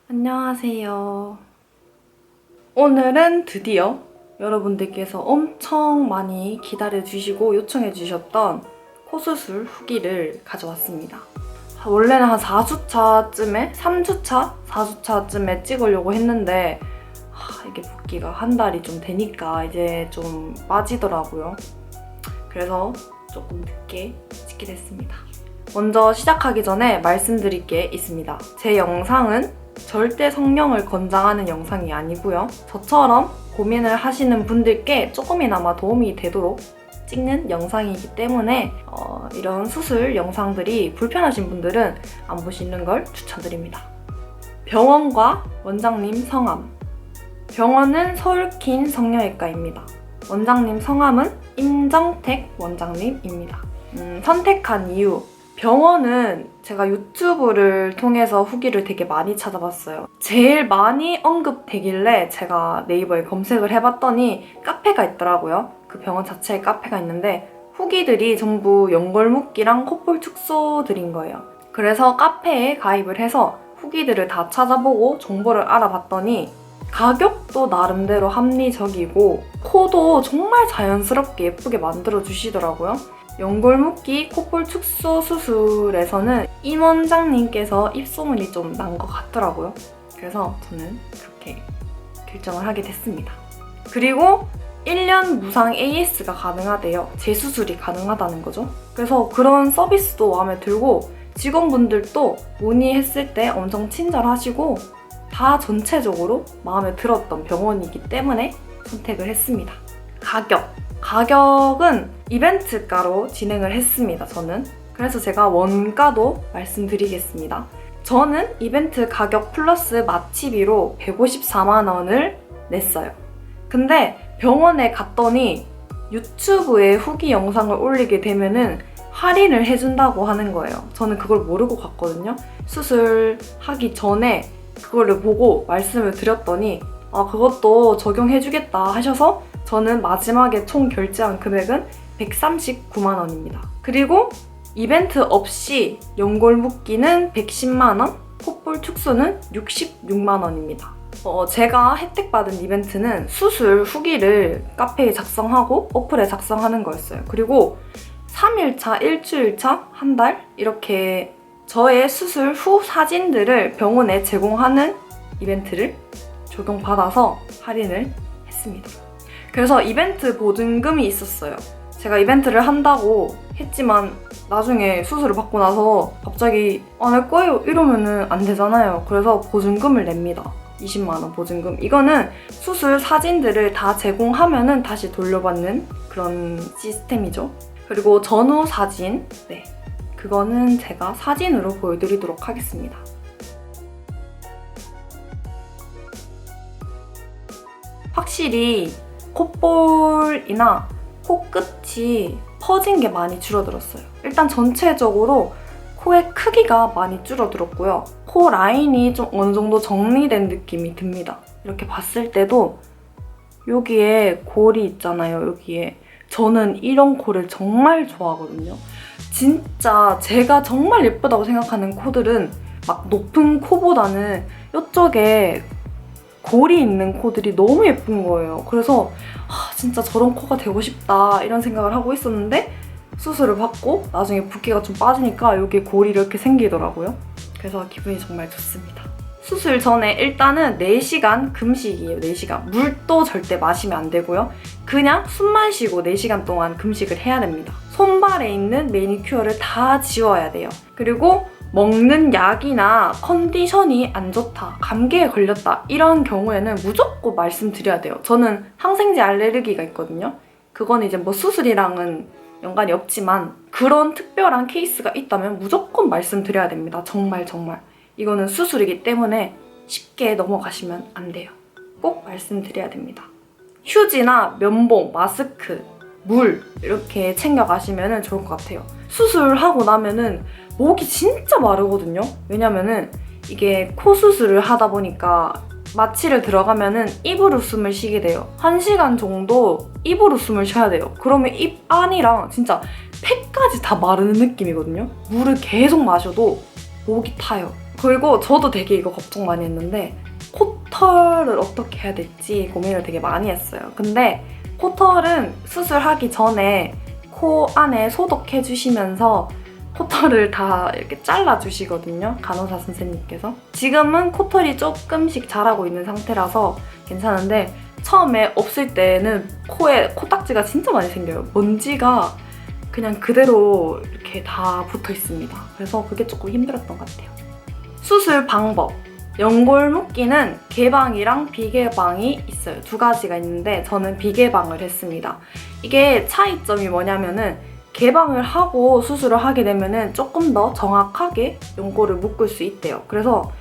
안녕하세요. 오늘은 드디어 여러분들께서 엄청 많이 기다려주시고 요청해주셨던 코수술 후기를 가져왔습니다. 원래는 한 4주차쯤에, 3주차? 4주차쯤에 찍으려고 했는데 이게 붓기가 한 달이 좀 되니까 이제 좀 빠지더라고요. 그래서 조금 늦게 찍게 됐습니다. 먼저 시작하기 전에 말씀드릴 게 있습니다. 제 영상은 절대 성령을 권장하는 영상이 아니고요. 저처럼 고민을 하시는 분들께 조금이나마 도움이 되도록 찍는 영상이기 때문에 이런 수술 영상들이 불편하신 분들은 안 보시는 걸 추천드립니다. 병원과 원장님 성함. 병원은 서울킨 성형외과입니다. 원장님 성함은 임정택 원장님입니다. 선택한 이유. 병원은 제가 유튜브를 통해서 후기를 되게 많이 찾아봤어요. 제일 많이 언급되길래 제가 네이버에 검색을 해봤더니 카페가 있더라고요. 그 병원 자체에 카페가 있는데 후기들이 전부 연골묶이랑 콧볼 축소들인 거예요. 그래서 카페에 가입을 해서 후기들을 다 찾아보고 정보를 알아봤더니 가격도 나름대로 합리적이고 코도 정말 자연스럽게 예쁘게 만들어주시더라고요. 연골묶이 콧볼 축소 수술에서는 임 원장님께서 입소문이 좀 난 것 같더라고요. 그래서 저는 그렇게 결정을 하게 됐습니다. 그리고 1년 무상 AS가 가능하대요. 재수술이 가능하다는 거죠. 그래서 그런 서비스도 마음에 들고 직원분들도 문의했을 때 엄청 친절하시고 다 전체적으로 마음에 들었던 병원이기 때문에 선택을 했습니다. 가격은 이벤트가로 진행을 했습니다, 저는. 그래서 제가 원가도 말씀드리겠습니다. 저는 이벤트 가격 플러스 마취비로 154만 원을 냈어요. 근데 병원에 갔더니 유튜브에 후기 영상을 올리게 되면은 할인을 해준다고 하는 거예요. 저는 그걸 모르고 갔거든요. 수술하기 전에 그거를 보고 말씀을 드렸더니 그것도 적용해주겠다 하셔서 저는 마지막에 총 결제한 금액은 139만 원입니다. 그리고 이벤트 없이 연골묶이는 110만 원, 콧볼 축소는 66만 원입니다. 제가 혜택받은 이벤트는 수술 후기를 카페에 작성하고 어플에 작성하는 거였어요. 그리고 3일차, 일주일차, 한 달 이렇게 저의 수술 후 사진들을 병원에 제공하는 이벤트를 적용받아서 할인을 했습니다. 그래서 이벤트 보증금이 있었어요. 제가 이벤트를 한다고 했지만 나중에 수술을 받고 나서 갑자기 안 할 거예요 이러면은 안 되잖아요. 그래서 보증금을 냅니다. 20만 원 보증금. 이거는 수술 사진들을 다 제공하면은 다시 돌려받는 그런 시스템이죠. 그리고 전후 사진, 그거는 제가 사진으로 보여드리도록 하겠습니다. 확실히 콧볼이나 코끝이 퍼진 게 많이 줄어들었어요. 일단 전체적으로 코의 크기가 많이 줄어들었고요. 코 라인이 좀 어느 정도 정리된 느낌이 듭니다. 이렇게 봤을 때도 여기에 골이 있잖아요, 여기에. 저는 이런 코를 정말 좋아하거든요. 진짜 제가 정말 예쁘다고 생각하는 코들은 막 높은 코보다는 이쪽에 골이 있는 코들이 너무 예쁜 거예요. 그래서 진짜 저런 코가 되고 싶다 이런 생각을 하고 있었는데 수술을 받고 나중에 붓기가 좀 빠지니까 여기에 골이 이렇게 생기더라고요. 그래서 기분이 정말 좋습니다. 수술 전에 일단은 4시간 금식이에요. 4시간. 물도 절대 마시면 안 되고요. 그냥 숨만 쉬고 4시간 동안 금식을 해야 됩니다. 손발에 있는 매니큐어를 다 지워야 돼요. 그리고 먹는 약이나 컨디션이 안 좋다, 감기에 걸렸다 이런 경우에는 무조건 말씀드려야 돼요. 저는 항생제 알레르기가 있거든요. 그건 이제 뭐 수술이랑은 연관이 없지만 그런 특별한 케이스가 있다면 무조건 말씀드려야 됩니다. 정말. 이거는 수술이기 때문에 쉽게 넘어가시면 안 돼요. 꼭 말씀드려야 됩니다. 휴지나 면봉, 마스크, 물 이렇게 챙겨가시면 좋을 것 같아요. 수술하고 나면은 목이 진짜 마르거든요. 왜냐면은 이게 코 수술을 하다 보니까 마취를 들어가면은 입으로 숨을 쉬게 돼요. 1시간 정도 입으로 숨을 쉬어야 돼요. 그러면 입 안이랑 진짜 폐까지 다 마르는 느낌이거든요. 물을 계속 마셔도 목이 타요. 그리고 저도 되게 이거 걱정 많이 했는데 코털을 어떻게 해야 될지 고민을 되게 많이 했어요. 근데 코털은 수술하기 전에 코 안에 소독해주시면서 코털을 다 이렇게 잘라주시거든요. 간호사 선생님께서. 지금은 코털이 조금씩 자라고 있는 상태라서 괜찮은데 처음에 없을 때는 코에 코딱지가 진짜 많이 생겨요. 먼지가 그냥 그대로 이렇게 다 붙어 있습니다. 그래서 그게 조금 힘들었던 것 같아요. 수술 방법. 연골 묶기는 개방이랑 비개방이 있어요. 두 가지가 있는데 저는 비개방을 했습니다. 이게 차이점이 뭐냐면은 개방을 하고 수술을 하게 되면은 조금 더 정확하게 연골을 묶을 수 있대요. 그래서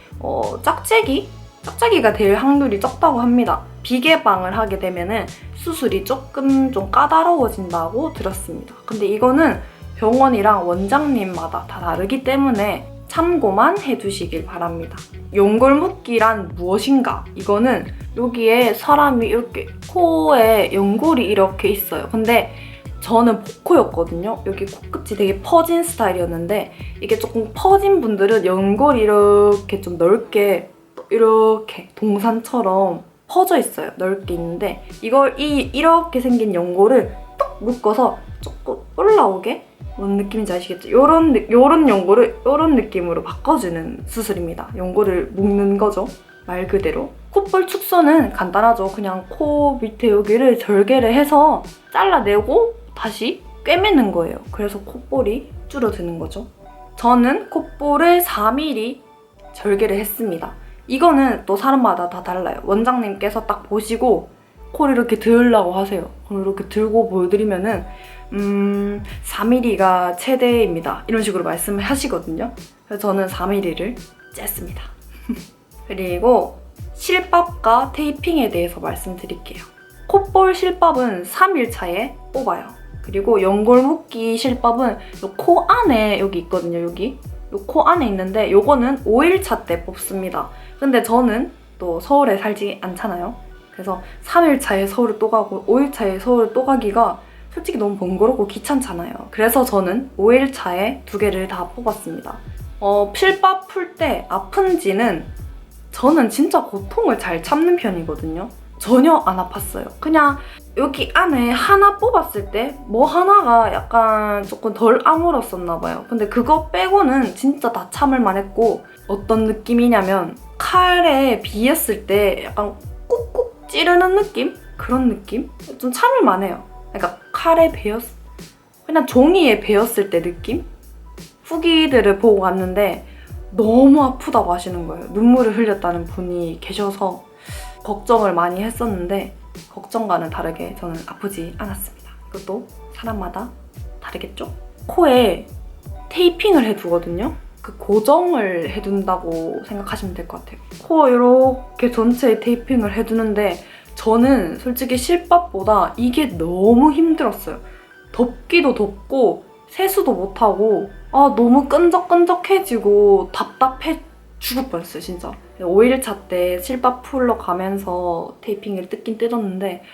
짝짝이가 될 확률이 적다고 합니다. 비개방을 하게 되면은 수술이 조금 좀 까다로워진다고 들었습니다. 근데 이거는 병원이랑 원장님마다 다 다르기 때문에 참고만 해두시길 바랍니다. 연골 묶기란 무엇인가? 이거는 여기에 사람이 이렇게 코에 연골이 이렇게 있어요. 근데 저는 복코였거든요. 여기 코끝이 되게 퍼진 스타일이었는데 이게 조금 퍼진 분들은 연골이 이렇게 좀 넓게 이렇게 동산처럼 퍼져 있어요. 넓게 있는데 이걸 이렇게 생긴 연골을 딱 묶어서 조금 올라오게 뭔 느낌인지 아시겠죠? 요런 연골을 요런 느낌으로 바꿔주는 수술입니다. 연골을 묶는 거죠. 말 그대로. 콧볼 축소는 간단하죠. 그냥 코 밑에 여기를 절개를 해서 잘라내고 다시 꿰매는 거예요. 그래서 콧볼이 줄어드는 거죠. 저는 콧볼을 4mm 절개를 했습니다. 이거는 또 사람마다 다 달라요. 원장님께서 딱 보시고 코를 이렇게 들으려고 하세요. 그럼 이렇게 들고 보여드리면은 4mm가 최대입니다. 이런 식으로 말씀을 하시거든요. 그래서 저는 4mm를 쬐습니다. 그리고 실밥과 테이핑에 대해서 말씀드릴게요. 콧볼 실밥은 3일 차에 뽑아요. 그리고 연골 묶기 실밥은 코 안에 여기 있거든요. 여기 코 안에 있는데 요거는 5일차 때 뽑습니다. 근데 저는 또 서울에 살지 않잖아요. 그래서 3일 차에 서울을 또 가고 5일 차에 서울을 또 가기가 솔직히 너무 번거롭고 귀찮잖아요. 그래서 저는 5일 차에 두 개를 다 뽑았습니다. 필밥 풀 때 아픈지는 저는 진짜 고통을 잘 참는 편이거든요. 전혀 안 아팠어요. 그냥 여기 안에 하나 뽑았을 때 뭐 하나가 약간 조금 덜 아물었었나 봐요. 근데 그거 빼고는 진짜 다 참을만 했고 어떤 느낌이냐면 칼에 비었을 때 약간 꾹꾹 찌르는 느낌? 그런 느낌? 좀 참을만 해요. 그러니까 칼에 그냥 종이에 베었을 때 느낌? 후기들을 보고 왔는데 너무 아프다고 하시는 거예요. 눈물을 흘렸다는 분이 계셔서 걱정을 많이 했었는데 걱정과는 다르게 저는 아프지 않았습니다. 이것도 사람마다 다르겠죠? 코에 테이핑을 해두거든요. 그 고정을 해둔다고 생각하시면 될 것 같아요. 코 이렇게 전체에 테이핑을 해두는데 저는 솔직히 실밥보다 이게 너무 힘들었어요. 덥기도 덥고 세수도 못하고 너무 끈적끈적해지고 답답해 죽을 뻔했어요, 진짜. 5일차 때 실밥 풀러 가면서 테이핑을 뜯긴 뜯었는데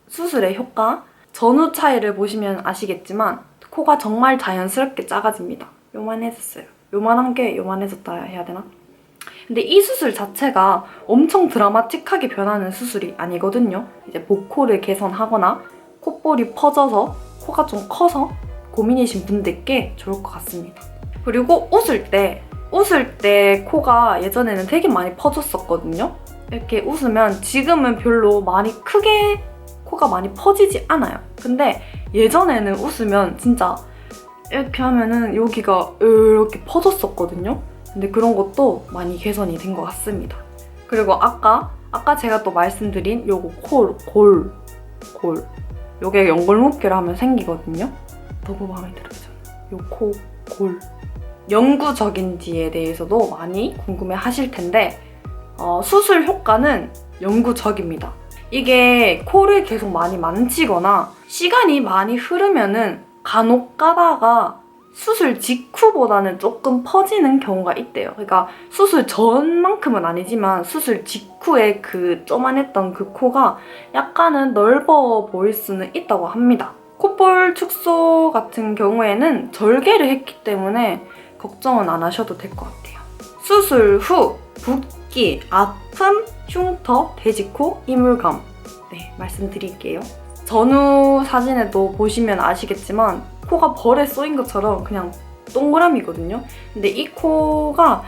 수술의 효과? 전후 차이를 보시면 아시겠지만 코가 정말 자연스럽게 작아집니다. 요만해졌어요. 요만한 게 요만해졌다 해야 되나? 근데 이 수술 자체가 엄청 드라마틱하게 변하는 수술이 아니거든요. 이제 복코를 개선하거나 콧볼이 퍼져서 코가 좀 커서 고민이신 분들께 좋을 것 같습니다. 그리고 웃을 때 코가 예전에는 되게 많이 퍼졌었거든요. 이렇게 웃으면 지금은 별로 많이 크게 코가 많이 퍼지지 않아요. 근데 예전에는 웃으면 진짜 이렇게 하면은 여기가 이렇게 퍼졌었거든요. 근데 그런 것도 많이 개선이 된 것 같습니다. 그리고 아까 제가 또 말씀드린 요거 골 요게 연골 묶기를 하면 생기거든요. 너무 마음에 들어요. 요 코, 골. 영구적인지에 대해서도 많이 궁금해 하실 텐데 수술 효과는 영구적입니다. 이게 코를 계속 많이 만지거나 시간이 많이 흐르면은 간혹 가다가 수술 직후보다는 조금 퍼지는 경우가 있대요. 그러니까 수술 전만큼은 아니지만 수술 직후에 그 쪼만했던 그 코가 약간은 넓어 보일 수는 있다고 합니다. 콧볼 축소 같은 경우에는 절개를 했기 때문에 걱정은 안 하셔도 될 것 같아요. 수술 후 붓기, 아픔, 흉터, 돼지코, 이물감. 네, 말씀드릴게요. 전후 사진에도 보시면 아시겠지만 코가 벌에 쏘인 것처럼 그냥 동그라미거든요. 근데 이 코가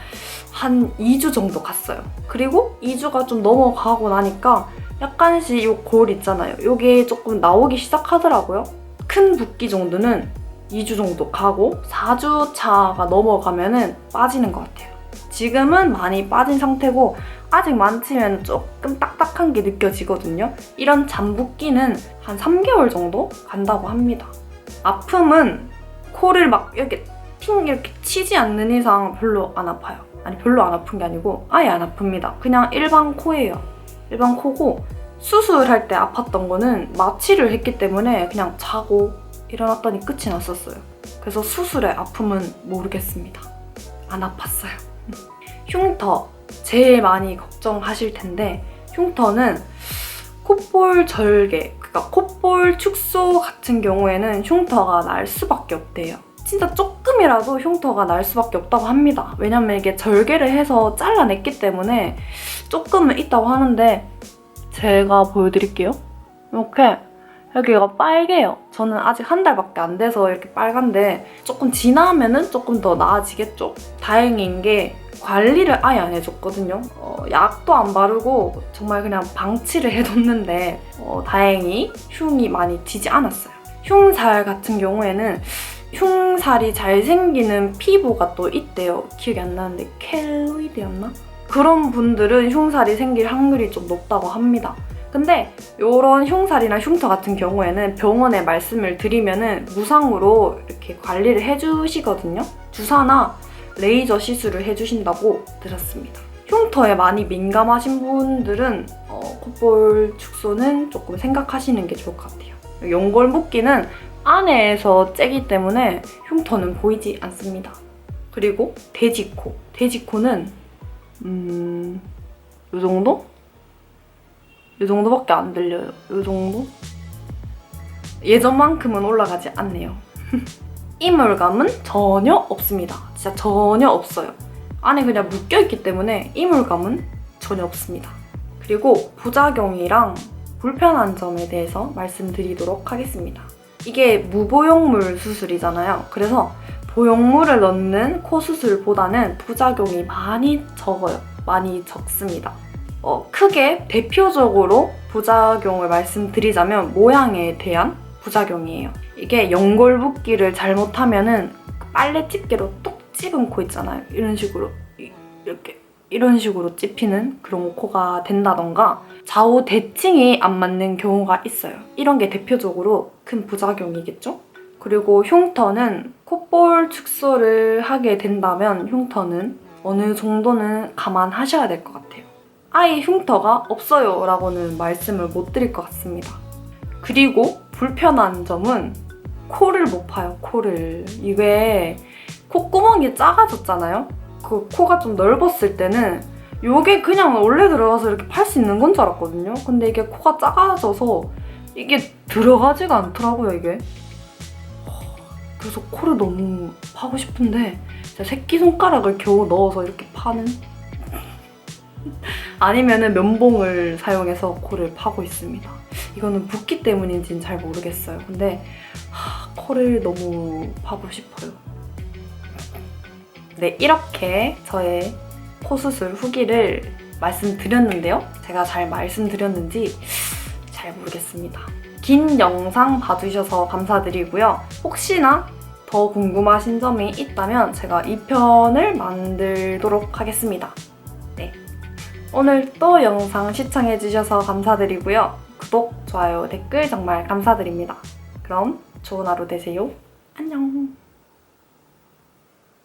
한 2주 정도 갔어요. 그리고 2주가 좀 넘어가고 나니까 약간씩 이 골 있잖아요. 이게 조금 나오기 시작하더라고요. 큰 붓기 정도는 2주 정도 가고 4주 차가 넘어가면은 빠지는 것 같아요. 지금은 많이 빠진 상태고 아직 만지면 조금 딱딱한 게 느껴지거든요. 이런 잠붓기는 한 3개월 정도 간다고 합니다. 아픔은 코를 막 이렇게 핑 이렇게 치지 않는 이상 별로 안 아파요. 아니 별로 안 아픈 게 아니고 아예 안 아픕니다. 그냥 일반 코예요. 일반 코고 수술할 때 아팠던 거는 마취를 했기 때문에 그냥 자고 일어났더니 끝이 났었어요. 그래서 수술의 아픔은 모르겠습니다. 안 아팠어요. 흉터 제일 많이 걱정하실 텐데 흉터는 콧볼 절개, 그러니까 콧볼 축소 같은 경우에는 흉터가 날 수밖에 없대요. 진짜 조금이라도 흉터가 날 수밖에 없다고 합니다. 왜냐면 이게 절개를 해서 잘라냈기 때문에 조금은 있다고 하는데 제가 보여드릴게요. 이렇게 여기가 빨개요. 저는 아직 한 달밖에 안 돼서 이렇게 빨간데 조금 지나면은 조금 더 나아지겠죠. 다행인 게 관리를 아예 안 해줬거든요. 약도 안 바르고 정말 그냥 방치를 해뒀는데 다행히 흉이 많이 지지 않았어요. 흉살 같은 경우에는 흉살이 잘 생기는 피부가 또 있대요. 기억이 안 나는데 켈로이드였나? 그런 분들은 흉살이 생길 확률이 좀 높다고 합니다. 근데 이런 흉살이나 흉터 같은 경우에는 병원에 말씀을 드리면은 무상으로 이렇게 관리를 해주시거든요. 주사나 레이저 시술을 해주신다고 들었습니다. 흉터에 많이 민감하신 분들은 콧볼 축소는 조금 생각하시는 게 좋을 것 같아요. 연골 묶기는 안에서 째기 때문에 흉터는 보이지 않습니다. 그리고 돼지코. 돼지코는 요 정도? 요 정도밖에 안 들려요. 요 정도? 예전만큼은 올라가지 않네요. 이물감은 전혀 없습니다. 진짜 전혀 없어요. 안에 그냥 묶여있기 때문에 이물감은 전혀 없습니다. 그리고 부작용이랑 불편한 점에 대해서 말씀드리도록 하겠습니다. 이게 무보형물 수술이잖아요. 그래서 보형물을 넣는 코 수술보다는 부작용이 많이 적어요. 많이 적습니다. 크게 대표적으로 부작용을 말씀드리자면 모양에 대한 부작용이에요. 이게 연골 붓기를 잘못하면은 빨래 집게로 똑 집은 코 있잖아요. 이런 식으로 이런 식으로 찝히는 그런 코가 된다던가 좌우 대칭이 안 맞는 경우가 있어요. 이런 게 대표적으로 큰 부작용이겠죠? 그리고 흉터는 콧볼 축소를 하게 된다면 흉터는 어느 정도는 감안하셔야 될 것 같아요. 아예 흉터가 없어요 라고는 말씀을 못 드릴 것 같습니다. 그리고 불편한 점은 코를 못 파요, 코를. 이게 콧구멍이 작아졌잖아요? 그 코가 좀 넓었을 때는 이게 그냥 원래 들어가서 이렇게 팔 수 있는 건 줄 알았거든요. 근데 이게 코가 작아져서 이게 들어가지가 않더라고요, 이게. 그래서 코를 너무 파고 싶은데 진짜 새끼손가락을 겨우 넣어서 이렇게 파는? 아니면은 면봉을 사용해서 코를 파고 있습니다. 이거는 붓기 때문인지는 잘 모르겠어요. 근데 코를 너무 파고 싶어요. 네, 이렇게 저의 코 수술 후기를 말씀드렸는데요. 제가 잘 말씀드렸는지 잘 모르겠습니다. 긴 영상 봐주셔서 감사드리고요. 혹시나 더 궁금하신 점이 있다면 제가 2편을 만들도록 하겠습니다. 네, 오늘 또 영상 시청해주셔서 감사드리고요. 구독, 좋아요, 댓글 정말 감사드립니다. 그럼 좋은 하루 되세요. 안녕.